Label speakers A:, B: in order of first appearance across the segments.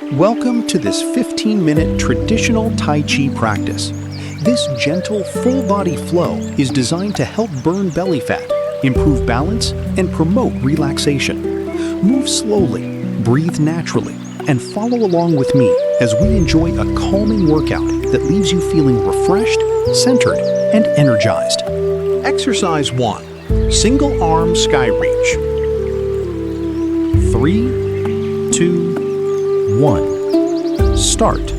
A: Welcome to this 15-minute traditional Tai Chi practice. This gentle, full-body flow is designed to help burn belly fat, improve balance, and promote relaxation. Move slowly, breathe naturally, and follow along with me as we enjoy a calming workout that leaves you feeling refreshed, centered, and energized. Exercise 1. Single arm sky reach. 3, 2, 1. Start.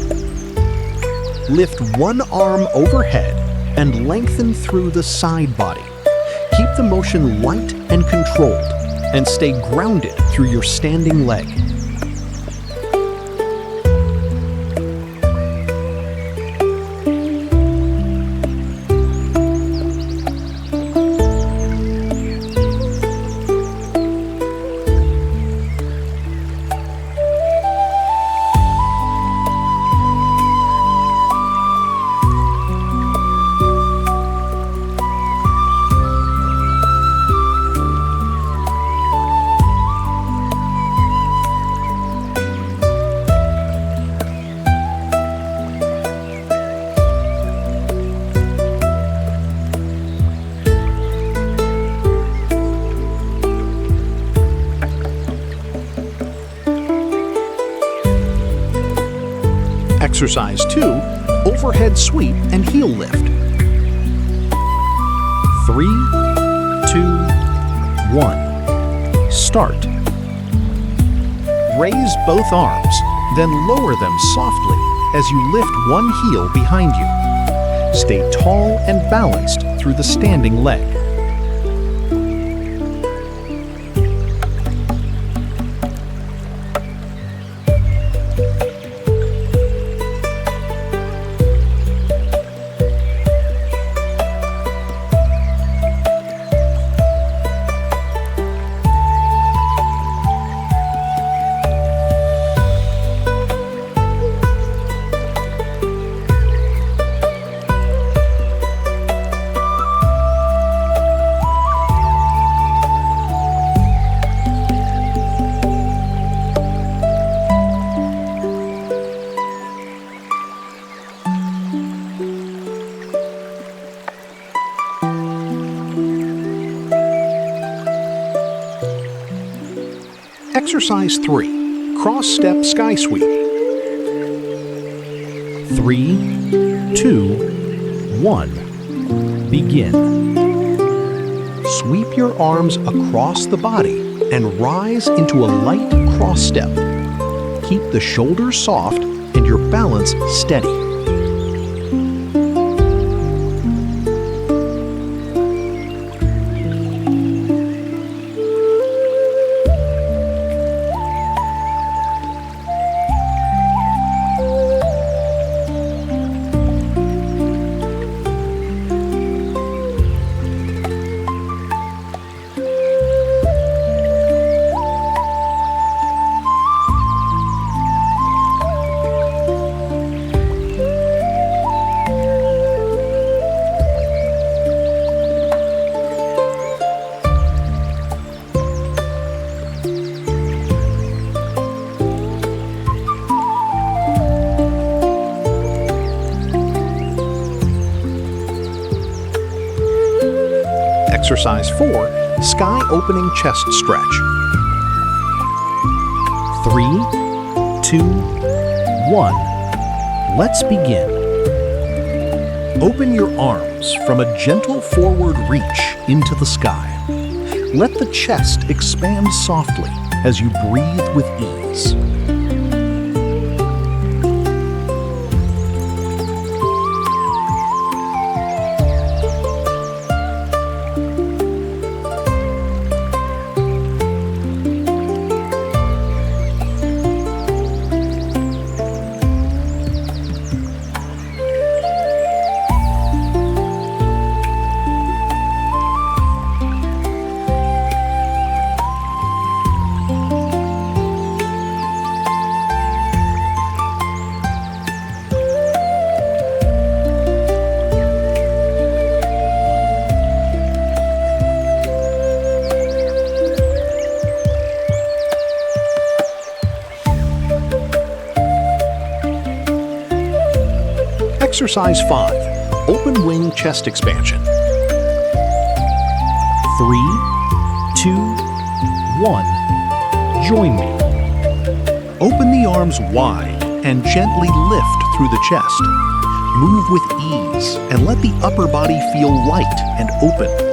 A: Lift one arm overhead and lengthen through the side body. Keep the motion light and controlled, and stay grounded through your standing leg. Exercise 2, overhead sweep and heel lift. 3, 2, 1. Start. Raise both arms, then lower them softly as you lift one heel behind you. Stay tall and balanced through the standing leg. Exercise 3, cross-step sky sweep. 3, 2, 1. Begin. Sweep your arms across the body and rise into a light cross-step. Keep the shoulders soft and your balance steady. Exercise 4, sky opening chest stretch. 3, 2, 1. Let's begin. Open your arms from a gentle forward reach into the sky. Let the chest expand softly as you breathe with ease. Exercise 5. Open wing chest expansion. 3, 2, 1. Join me. Open the arms wide and gently lift through the chest. Move with ease and let the upper body feel light and open.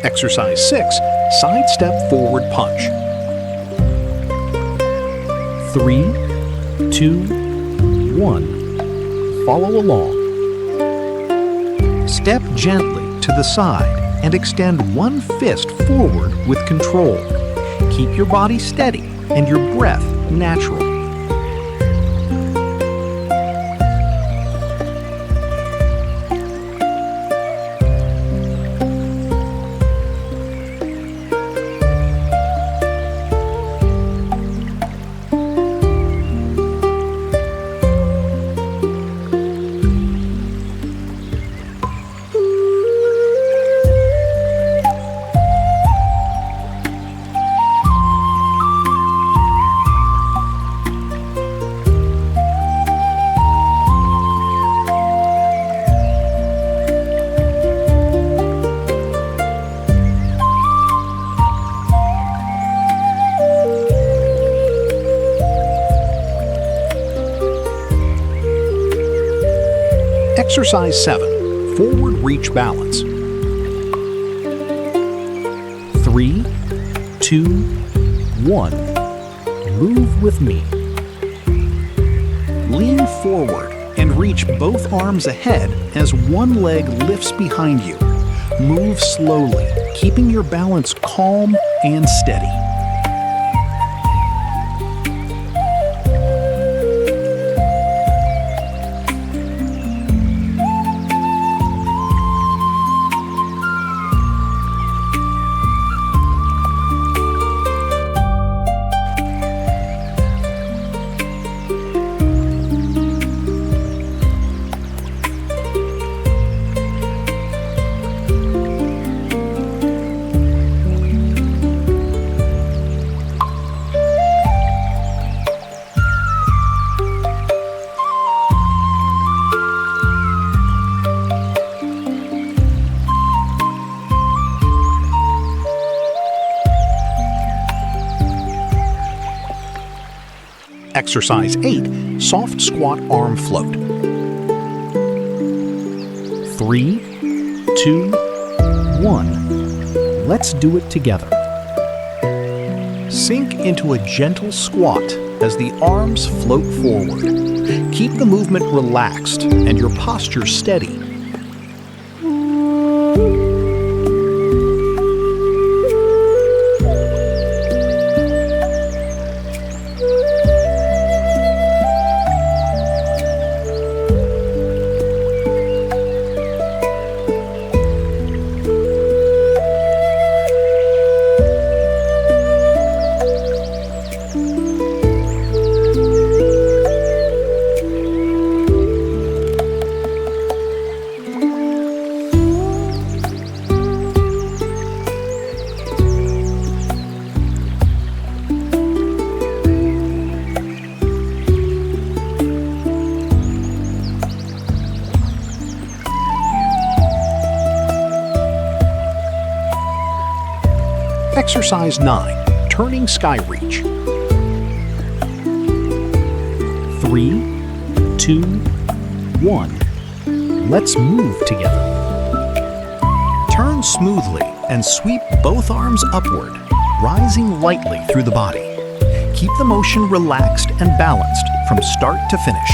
A: Exercise 6. Side step forward punch. 3, 2, 1. Follow along. Step gently to the side and extend one fist forward with control. Keep your body steady and your breath natural. Exercise 7. Forward reach balance. 3, 2, 1. Move with me. Lean forward and reach both arms ahead as one leg lifts behind you. Move slowly, keeping your balance calm and steady. Exercise 8. Soft squat arm float. 3, 2, 1. Let's do it together. Sink into a gentle squat as the arms float forward. Keep the movement relaxed and your posture steady. Exercise 9. Turning sky reach. 3, 2, 1. Let's move together. Turn smoothly and sweep both arms upward, rising lightly through the body. Keep the motion relaxed and balanced from start to finish.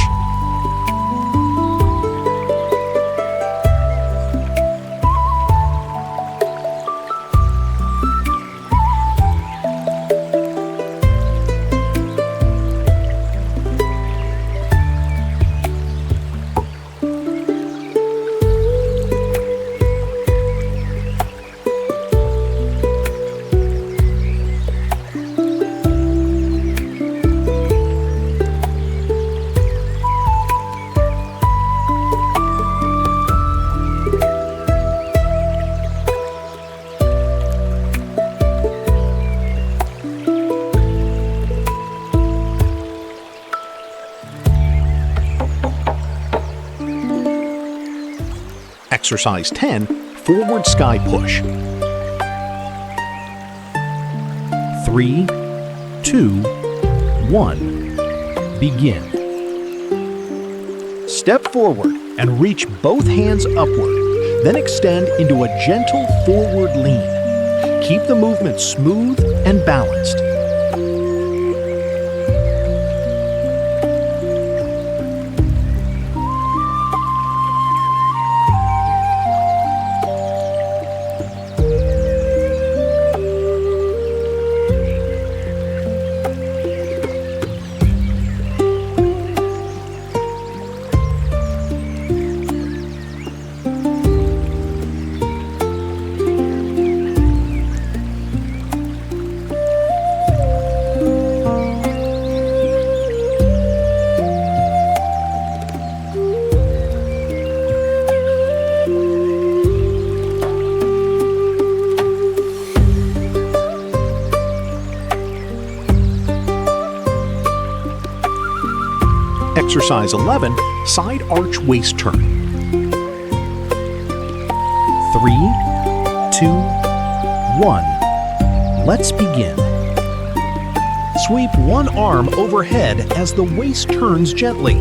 A: Exercise 10, forward sky push. 3, 2, 1, begin. Step forward and reach both hands upward, then extend into a gentle forward lean. Keep the movement smooth and balanced. Exercise 11, side arch waist turn. 3, 2, 1. Let's begin. Sweep one arm overhead as the waist turns gently.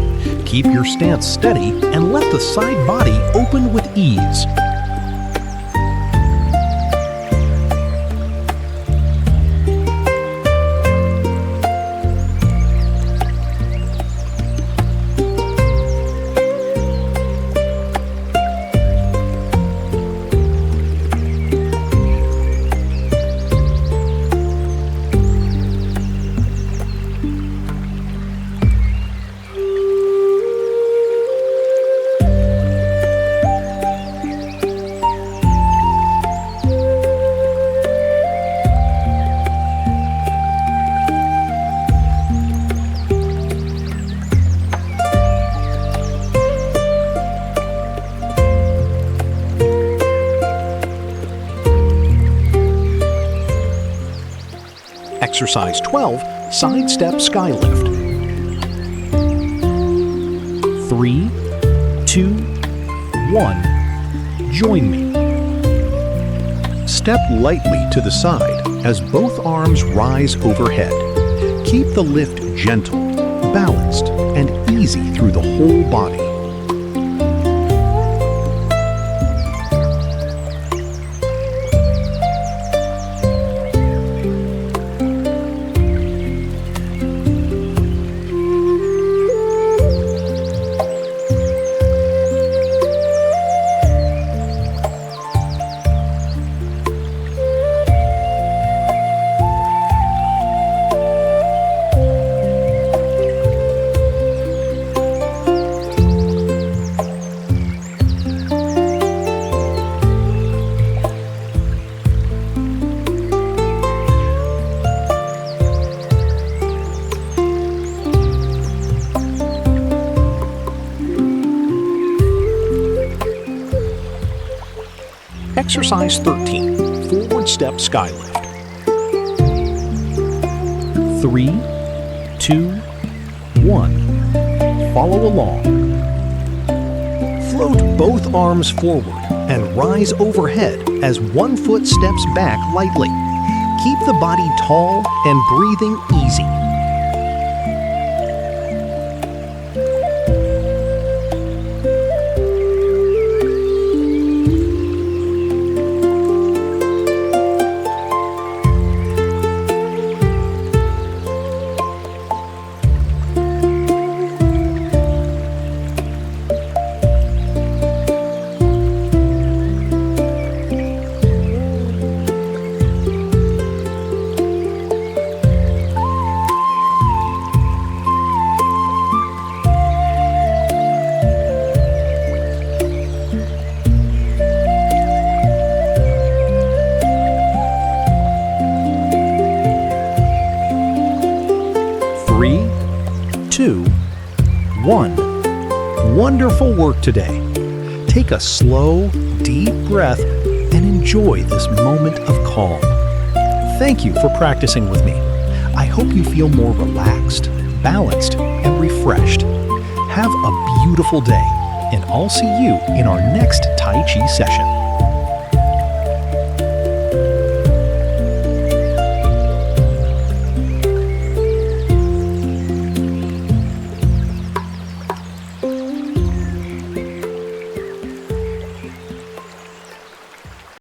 A: Keep your stance steady and let the side body open with ease. Exercise 12, side step skylift. 3, 2, 1. Join me. Step lightly to the side as both arms rise overhead. Keep the lift gentle, balanced, and easy through the whole body. Exercise 13, forward step skylift. 3, 2, 1. Follow along. Float both arms forward and rise overhead as one foot steps back lightly. Keep the body tall and breathing easy. 2, 1. Wonderful work today. Take a slow, deep breath and enjoy this moment of calm. Thank you for practicing with me. I hope you feel more relaxed, balanced, and refreshed. Have a beautiful day, and I'll see you in our next Tai Chi session.